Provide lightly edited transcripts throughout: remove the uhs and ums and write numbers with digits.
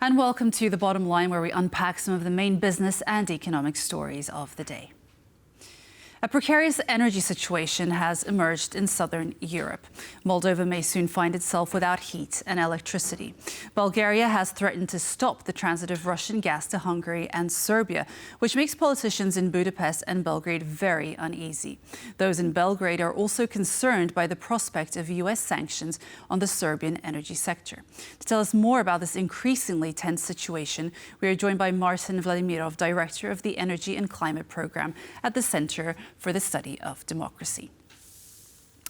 And welcome to The Bottom Line, where we unpack some of the main business and economic stories of the day. A precarious energy situation has emerged in southern Europe. Moldova may soon find itself without heat and electricity. Bulgaria has threatened to stop the transit of Russian gas to Hungary and Serbia, which makes politicians in Budapest and Belgrade very uneasy. Those in Belgrade are also concerned by the prospect of US sanctions on the Serbian energy sector. To tell us more about this increasingly tense situation, we are joined by Martin Vladimirov, Director of the Energy and Climate Program at the Center for the Study of Democracy.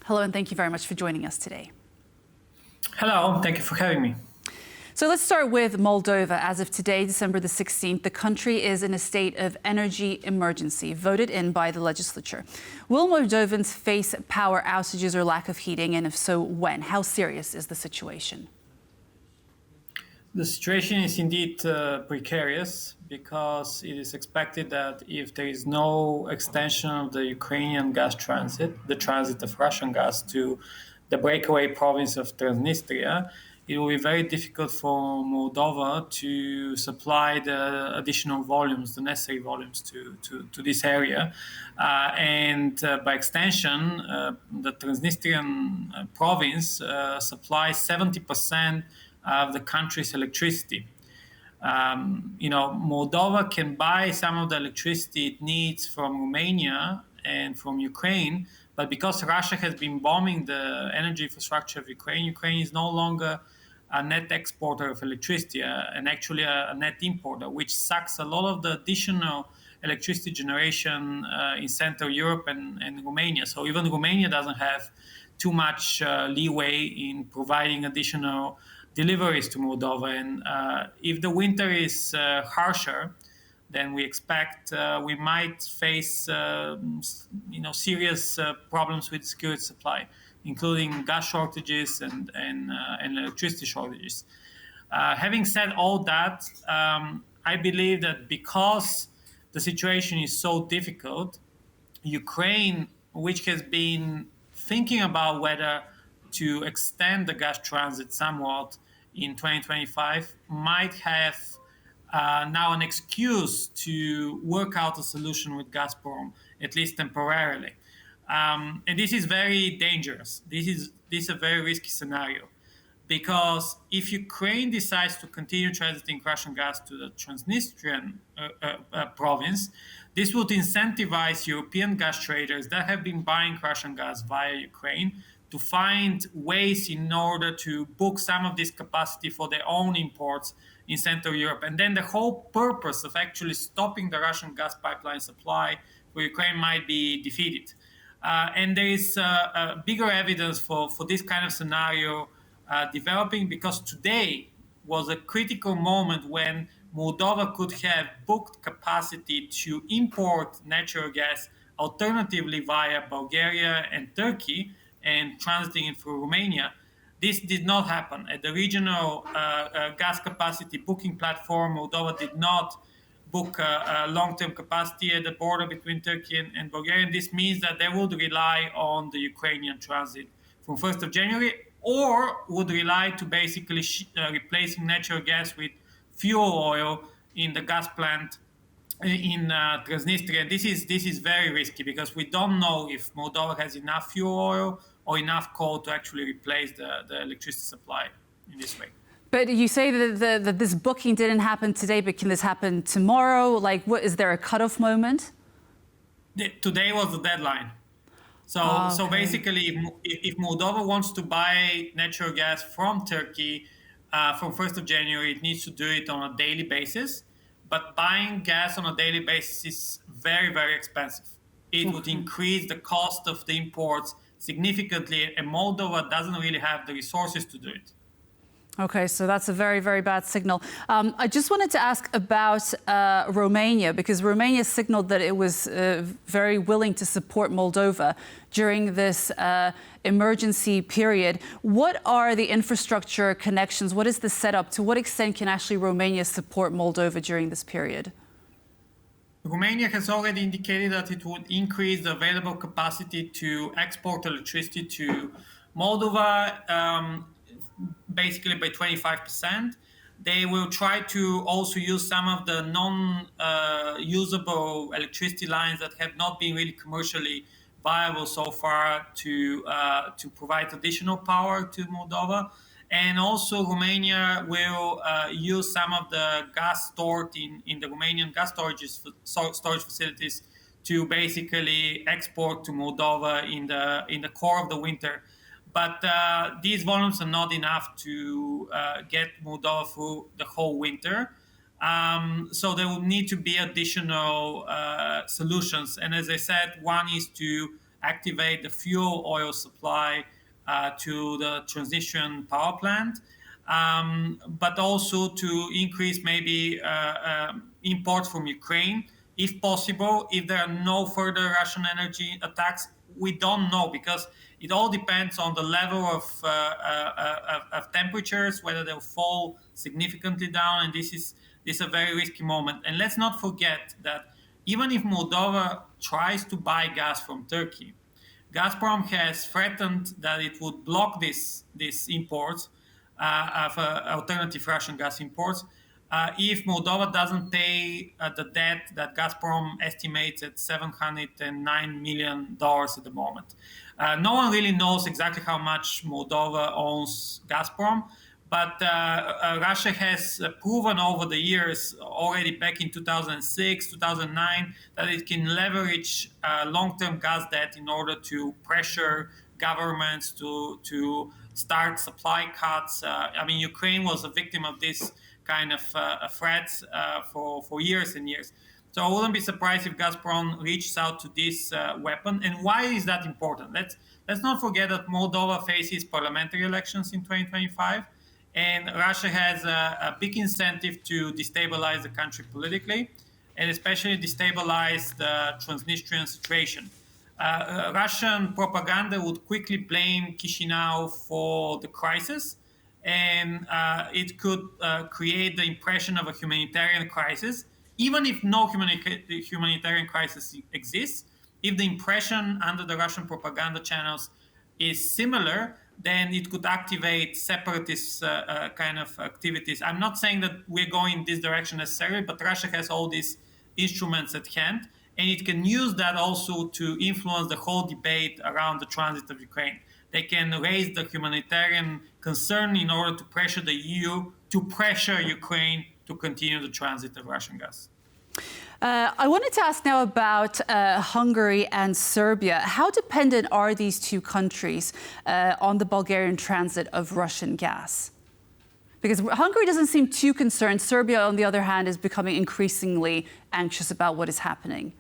Hello, and thank you very much for joining us today. Hello, thank you for having me. So let's start with Moldova. As of today, December the 16th, the country is in a state of energy emergency, voted in by the legislature. Will Moldovans face power outages or lack of heating, and if so, when? How serious is the situation? The situation is indeed precarious because it is expected that if there is no extension of the Ukrainian gas transit, the transit of Russian gas to the breakaway province of Transnistria, it will be very difficult for Moldova to supply the additional volumes, the necessary volumes to this area. By extension, the Transnistrian province supplies 70% of the country's electricity. Moldova can buy some of the electricity it needs from Romania and from Ukraine, but because Russia has been bombing the energy infrastructure of Ukraine, Ukraine is no longer a net exporter of electricity and actually a net importer, which sucks a lot of the additional electricity generation in Central Europe and Romania. So even Romania doesn't have too much leeway in providing additional deliveries to Moldova. And if the winter is harsher, then we expect we might face serious problems with security supply, including gas shortages and electricity shortages. Having said all that, I believe that because the situation is so difficult, Ukraine, which has been thinking about whether to extend the gas transit somewhat in 2025, might have now an excuse to work out a solution with Gazprom, at least temporarily. And this is very dangerous. This is a very risky scenario, because if Ukraine decides to continue transiting Russian gas to the Transnistrian province, this would incentivize European gas traders that have been buying Russian gas via Ukraine to find ways in order to book some of this capacity for their own imports in Central Europe. And then the whole purpose of actually stopping the Russian gas pipeline supply for Ukraine might be defeated. And there is bigger evidence for this kind of scenario developing, because today was a critical moment when Moldova could have booked capacity to import natural gas alternatively via Bulgaria and Turkey, and transiting it through Romania. This did not happen. At the regional gas capacity booking platform, Moldova did not book a long-term capacity at the border between Turkey and Bulgaria. This means that they would rely on the Ukrainian transit from 1st of January, or would rely to basically replacing natural gas with fuel oil in the gas plant in Transnistria. This is very risky, because we don't know if Moldova has enough fuel oil or enough coal to actually replace the electricity supply in this way. But you say that this booking didn't happen today, but can this happen tomorrow? Like, is there a cutoff moment? Today was the deadline. So basically, if Moldova wants to buy natural gas from Turkey from 1st of January, it needs to do it on a daily basis. But buying gas on a daily basis is very, very expensive. It would increase the cost of the imports significantly, and Moldova doesn't really have the resources to do it. Okay, so that's a very, very bad signal. I just wanted to ask about Romania, because Romania signaled that it was very willing to support Moldova during this emergency period. What are the infrastructure connections? What is the setup? To what extent can actually Romania support Moldova during this period? Romania has already indicated that it would increase the available capacity to export electricity to Moldova, basically by 25%. They will try to also use some of the non-usable electricity lines that have not been really commercially viable so far to provide additional power to Moldova. And also Romania will use some of the gas stored in the Romanian gas storage facilities to basically export to Moldova in the core of the winter. But these volumes are not enough to get Moldova through the whole winter. So there will need to be additional solutions. And as I said, one is to activate the fuel oil supply to the Transnistrian power plant, but also to increase maybe imports from Ukraine, if possible. If there are no further Russian energy attacks, we don't know, because it all depends on the level of temperatures, whether they'll fall significantly down, and this is a very risky moment. And let's not forget that even if Moldova tries to buy gas from Turkey, Gazprom has threatened that it would block these imports of alternative Russian gas imports if Moldova doesn't pay the debt that Gazprom estimates at $709 million at the moment. No one really knows exactly how much Moldova owns Gazprom, but Russia has proven over the years, already back in 2006, 2009, that it can leverage long-term gas debt in order to pressure governments to start supply cuts. Ukraine was a victim of this kind of threats for years and years. So I wouldn't be surprised if Gazprom reaches out to this weapon. And why is that important? Let's not forget that Moldova faces parliamentary elections in 2025, and Russia has a big incentive to destabilize the country politically, and especially destabilize the Transnistrian situation. Russian propaganda would quickly blame Chișinău for the crisis, and it could create the impression of a humanitarian crisis, even if no humanitarian crisis exists. If the impression under the Russian propaganda channels is similar, then it could activate separatist kind of activities. I'm not saying that we're going in this direction necessarily, but Russia has all these instruments at hand, and it can use that also to influence the whole debate around the transit of Ukraine. They can raise the humanitarian concern in order to pressure the EU to pressure Ukraine to continue the transit of Russian gas. I wanted to ask now about Hungary and Serbia. How dependent are these two countries on the Bulgarian transit of Russian gas? Because Hungary doesn't seem too concerned. Serbia, on the other hand, is becoming increasingly anxious about what is happening.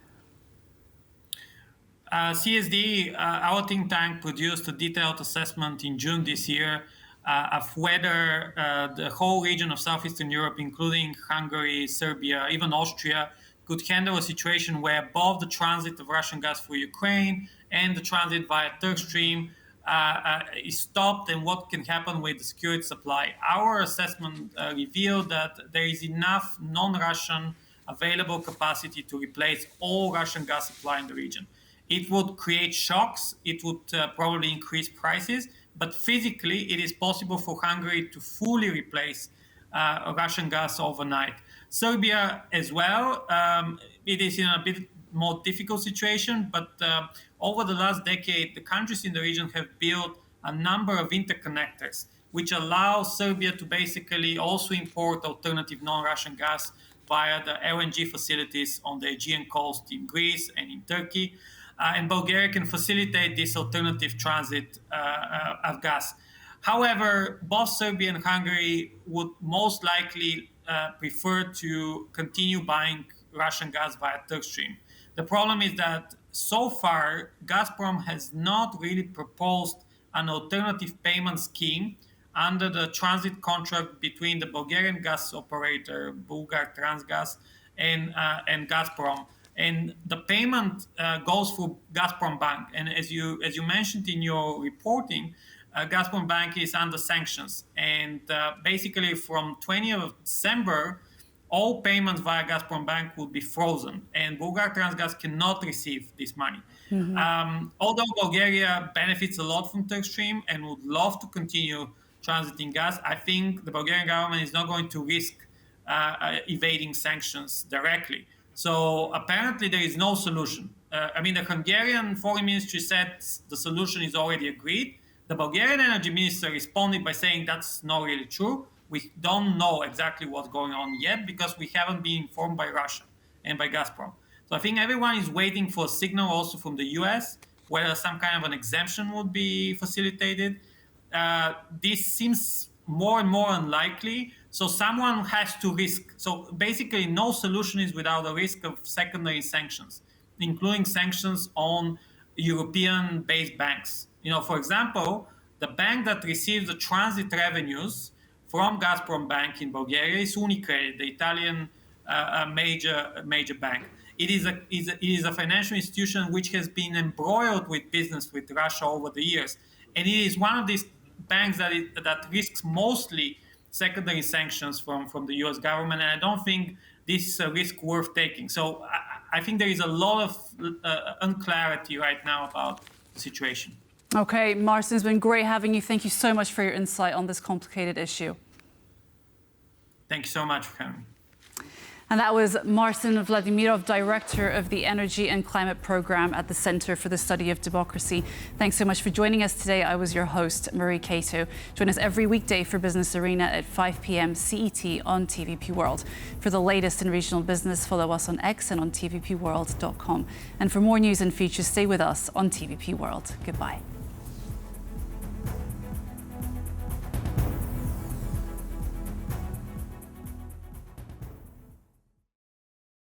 CSD, our think tank, produced a detailed assessment in June this year of whether the whole region of Southeastern Europe, including Hungary, Serbia, even Austria, could handle a situation where both the transit of Russian gas for Ukraine and the transit via Turk Stream is stopped, and what can happen with the security supply. Our assessment revealed that there is enough non-Russian available capacity to replace all Russian gas supply in the region. It would create shocks, it would probably increase prices, but physically it is possible for Hungary to fully replace Russian gas overnight. Serbia as well, it is in a bit more difficult situation, but over the last decade, the countries in the region have built a number of interconnectors, which allow Serbia to basically also import alternative non-Russian gas via the LNG facilities on the Aegean coast in Greece and in Turkey. And Bulgaria can facilitate this alternative transit of gas. However, both Serbia and Hungary would most likely prefer to continue buying Russian gas via Turk Stream. The problem is that so far, Gazprom has not really proposed an alternative payment scheme under the transit contract between the Bulgarian gas operator, Bulgartransgaz, and Gazprom. And the payment goes through Gazprom Bank. And as you mentioned in your reporting, Gazprom Bank is under sanctions. And basically from 20th of December, all payments via Gazprom Bank will be frozen. And Bulgartransgaz cannot receive this money. Mm-hmm. Although Bulgaria benefits a lot from Turk Stream and would love to continue transiting gas, I think the Bulgarian government is not going to risk evading sanctions directly. So apparently there is no solution. I mean, the Hungarian foreign ministry said the solution is already agreed. The Bulgarian energy minister responded by saying that's not really true. We don't know exactly what's going on yet because we haven't been informed by Russia and by Gazprom. So I think everyone is waiting for a signal also from the US, whether some kind of an exemption would be facilitated. This seems more and more unlikely. So someone has to risk. So basically, no solution is without a risk of secondary sanctions, including sanctions on European-based banks. For example, the bank that receives the transit revenues from Gazprom Bank in Bulgaria is Unicredit, the Italian major bank. It is a financial institution which has been embroiled with business with Russia over the years, and it is one of these banks that risks mostly secondary sanctions from the US government, and I don't think this is a risk worth taking. So I think there is a lot of unclarity right now about the situation. Okay, Marcin, it's been great having you. Thank you so much for your insight on this complicated issue. Thank you so much for having me. And that was Marcin Vladimirov, Director of the Energy and Climate Programme at the Centre for the Study of Democracy. Thanks so much for joining us today. I was your host, Marie Cato. Join us every weekday for Business Arena at 5 p.m. CET on TVP World. For the latest in regional business, follow us on X and on tvpworld.com. And for more news and features, stay with us on TVP World. Goodbye.